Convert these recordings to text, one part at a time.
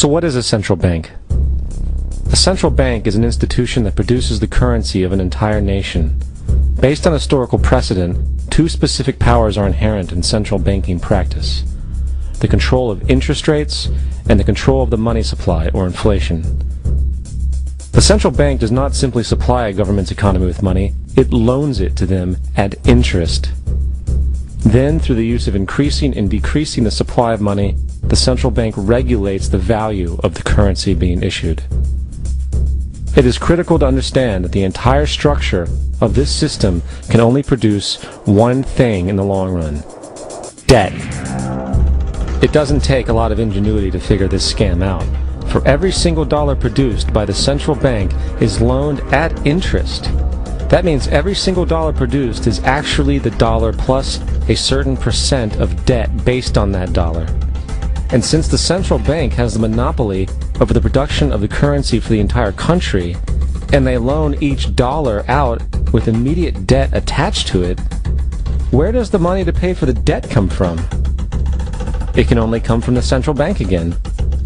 So what is a central bank? A central bank is an institution that produces the currency of an entire nation. Based on historical precedent, two specific powers are inherent in central banking practice: the control of interest rates and the control of the money supply, or inflation. The central bank does not simply supply a government's economy with money, it loans it to them at interest. Then, through the use of increasing and decreasing the supply of money, the central bank regulates the value of the currency being issued. It is critical to understand that the entire structure of this system can only produce one thing in the long run: debt. It doesn't take a lot of ingenuity to figure this scam out. For every single dollar produced by the central bank is loaned at interest. That means every single dollar produced is actually the dollar plus a certain percent of debt based on that dollar. And since the central bank has the monopoly over the production of the currency for the entire country, and they loan each dollar out with immediate debt attached to it, where does the money to pay for the debt come from? It can only come from the central bank again,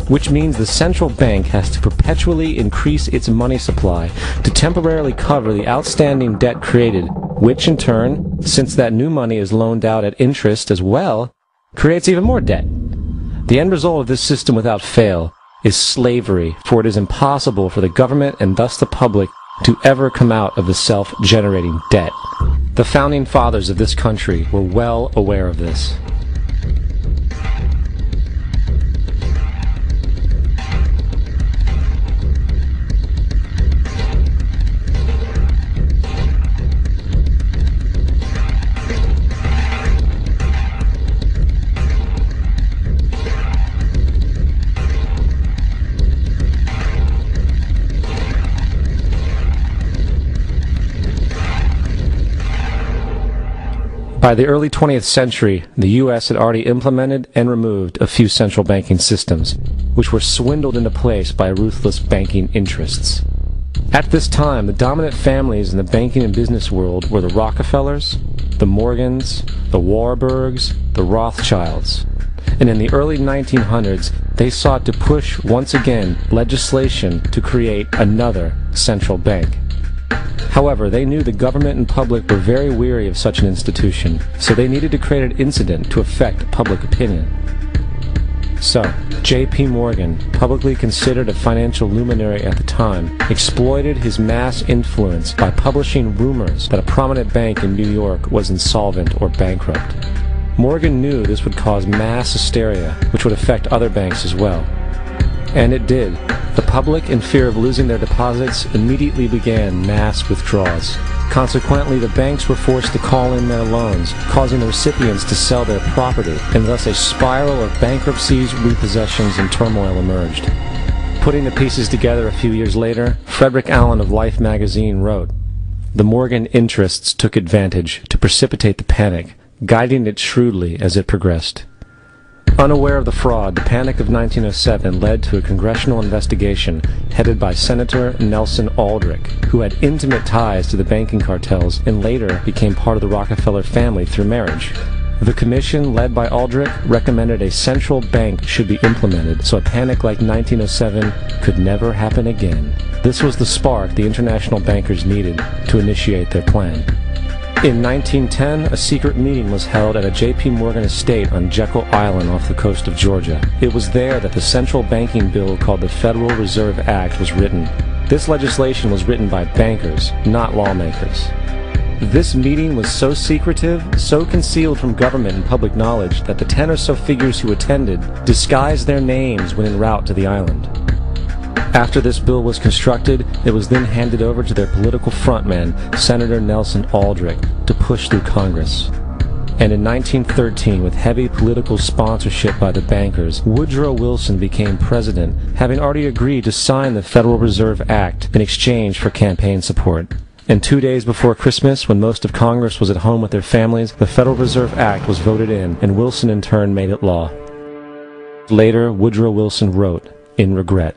which means the central bank has to perpetually increase its money supply to temporarily cover the outstanding debt created, which in turn, since that new money is loaned out at interest as well, creates even more debt. The end result of this system without fail is slavery, for it is impossible for the government and thus the public to ever come out of the self-generating debt. The founding fathers of this country were well aware of this. By the early 20th century, the U.S. had already implemented and removed a few central banking systems, which were swindled into place by ruthless banking interests. At this time, the dominant families in the banking and business world were the Rockefellers, the Morgans, the Warburgs, the Rothschilds. And in the early 1900s, they sought to push once again legislation to create another central bank. However, they knew the government and public were very weary of such an institution, so they needed to create an incident to affect public opinion. So, J.P. Morgan, publicly considered a financial luminary at the time, exploited his mass influence by publishing rumors that a prominent bank in New York was insolvent or bankrupt. Morgan knew this would cause mass hysteria, which would affect other banks as well. And it did. The public, in fear of losing their deposits, immediately began mass withdrawals. Consequently, the banks were forced to call in their loans, causing the recipients to sell their property, and thus a spiral of bankruptcies, repossessions, and turmoil emerged. Putting the pieces together a few years later, Frederick Allen of Life magazine wrote, "The Morgan interests took advantage to precipitate the panic, guiding it shrewdly as it progressed." Unaware of the fraud, the Panic of 1907 led to a congressional investigation headed by Senator Nelson Aldrich, who had intimate ties to the banking cartels and later became part of the Rockefeller family through marriage. The commission, led by Aldrich, recommended a central bank should be implemented so a panic like 1907 could never happen again. This was the spark the international bankers needed to initiate their plan. In 1910, a secret meeting was held at a J.P. Morgan estate on Jekyll Island off the coast of Georgia. It was there that the central banking bill called the Federal Reserve Act was written. This legislation was written by bankers, not lawmakers. This meeting was so secretive, so concealed from government and public knowledge that the 10 or so figures who attended disguised their names when en route to the island. After this bill was constructed, it was then handed over to their political frontman, Senator Nelson Aldrich, to push through Congress. And in 1913, with heavy political sponsorship by the bankers, Woodrow Wilson became president, having already agreed to sign the Federal Reserve Act in exchange for campaign support. And 2 days before Christmas, when most of Congress was at home with their families, the Federal Reserve Act was voted in, and Wilson in turn made it law. Later, Woodrow Wilson wrote, in regret,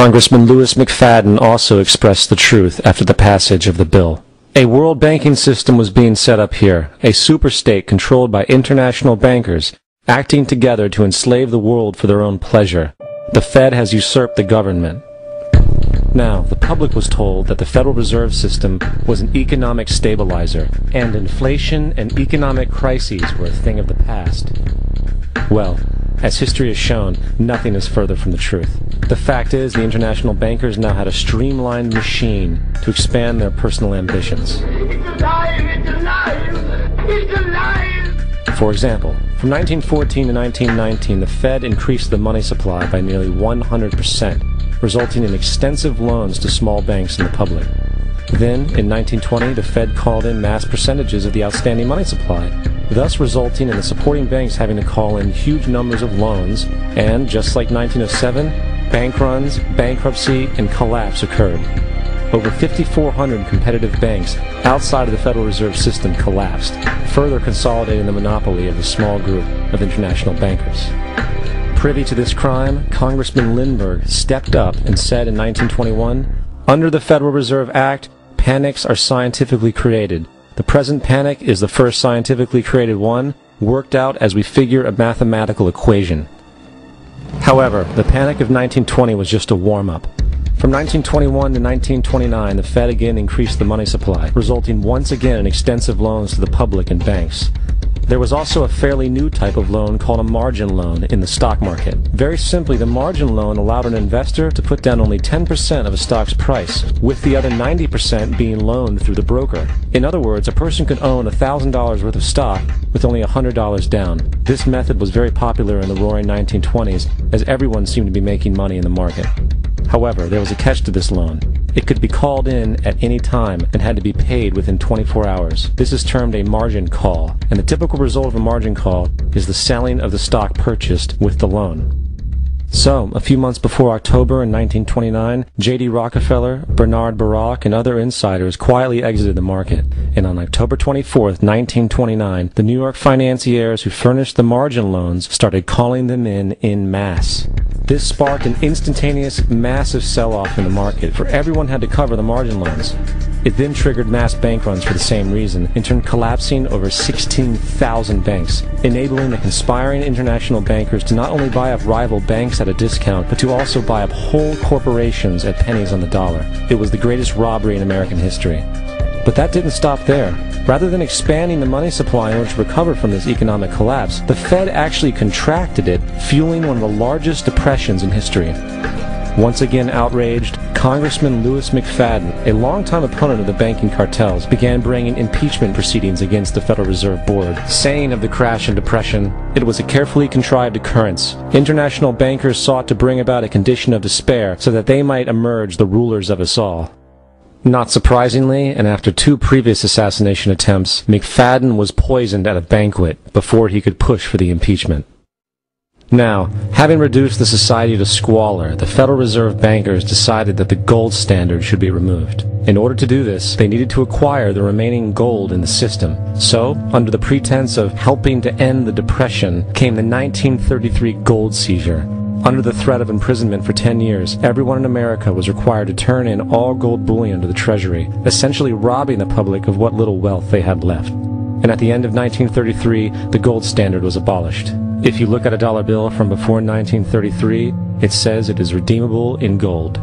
Congressman Louis McFadden also expressed the truth after the passage of the bill. A world banking system was being set up here, a superstate controlled by international bankers, acting together to enslave the world for their own pleasure. The Fed has usurped the government. Now, the public was told that the Federal Reserve System was an economic stabilizer, and inflation and economic crises were a thing of the past. Well, as history has shown, nothing is further from the truth. The fact is, the international bankers now had a streamlined machine to expand their personal ambitions. It's alive! It's alive! It's alive! For example, from 1914 to 1919, the Fed increased the money supply by nearly 100%, resulting in extensive loans to small banks and the public. Then, in 1920, the Fed called in mass percentages of the outstanding money supply, thus resulting in the supporting banks having to call in huge numbers of loans, and, just like 1907, bank runs, bankruptcy, and collapse occurred. Over 5,400 competitive banks outside of the Federal Reserve System collapsed, further consolidating the monopoly of a small group of international bankers. Privy to this crime, Congressman Lindbergh stepped up and said in 1921, "Under the Federal Reserve Act, panics are scientifically created. The present panic is the first scientifically created one, worked out as we figure a mathematical equation." However, the panic of 1920 was just a warm-up. From 1921 to 1929, the Fed again increased the money supply, resulting once again in extensive loans to the public and banks. There was also a fairly new type of loan called a margin loan in the stock market. Very simply, the margin loan allowed an investor to put down only 10% of a stock's price, with the other 90% being loaned through the broker. In other words, a person could own $1,000 worth of stock with only $100 down. This method was very popular in the roaring 1920s, as everyone seemed to be making money in the market. However, there was a catch to this loan. It could be called in at any time and had to be paid within 24 hours. This is termed a margin call, and the typical result of a margin call is the selling of the stock purchased with the loan. So, a few months before October in 1929, J.D. Rockefeller, Bernard Baruch, and other insiders quietly exited the market, and on October 24, 1929, the New York financiers who furnished the margin loans started calling them in masse. This sparked an instantaneous, massive sell-off in the market, for everyone had to cover the margin loans. It then triggered mass bank runs for the same reason, in turn collapsing over 16,000 banks, enabling the conspiring international bankers to not only buy up rival banks at a discount, but to also buy up whole corporations at pennies on the dollar. It was the greatest robbery in American history. But that didn't stop there. Rather than expanding the money supply in order to recover from this economic collapse, the Fed actually contracted it, fueling one of the largest depressions in history. Once again outraged, Congressman Louis McFadden, a longtime opponent of the banking cartels, began bringing impeachment proceedings against the Federal Reserve Board, saying of the crash and depression, "It was a carefully contrived occurrence. International bankers sought to bring about a condition of despair so that they might emerge the rulers of us all." Not surprisingly, and after 2 previous assassination attempts, McFadden was poisoned at a banquet before he could push for the impeachment. Now, having reduced the society to squalor, the Federal Reserve bankers decided that the gold standard should be removed. In order to do this, they needed to acquire the remaining gold in the system. So, under the pretense of helping to end the Depression, came the 1933 gold seizure. Under the threat of imprisonment for 10 years, everyone in America was required to turn in all gold bullion to the Treasury, essentially robbing the public of what little wealth they had left. And at the end of 1933, the gold standard was abolished. If you look at a dollar bill from before 1933, it says it is redeemable in gold.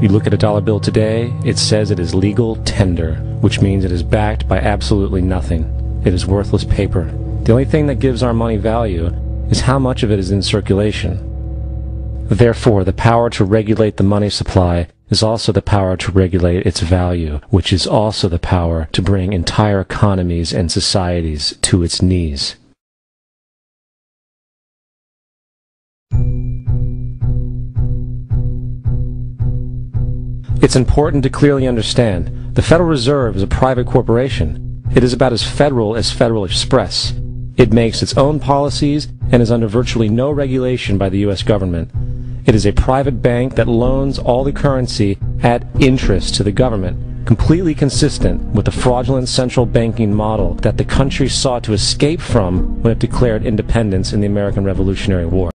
You look at a dollar bill today, it says it is legal tender, which means it is backed by absolutely nothing. It is worthless paper. The only thing that gives our money value is how much of it is in circulation. Therefore, the power to regulate the money supply is also the power to regulate its value, which is also the power to bring entire economies and societies to its knees. It's important to clearly understand, the Federal Reserve is a private corporation. It is about as Federal Express. It makes its own policies and is under virtually no regulation by the U.S. government. It is a private bank that loans all the currency at interest to the government, completely consistent with the fraudulent central banking model that the country sought to escape from when it declared independence in the American Revolutionary War.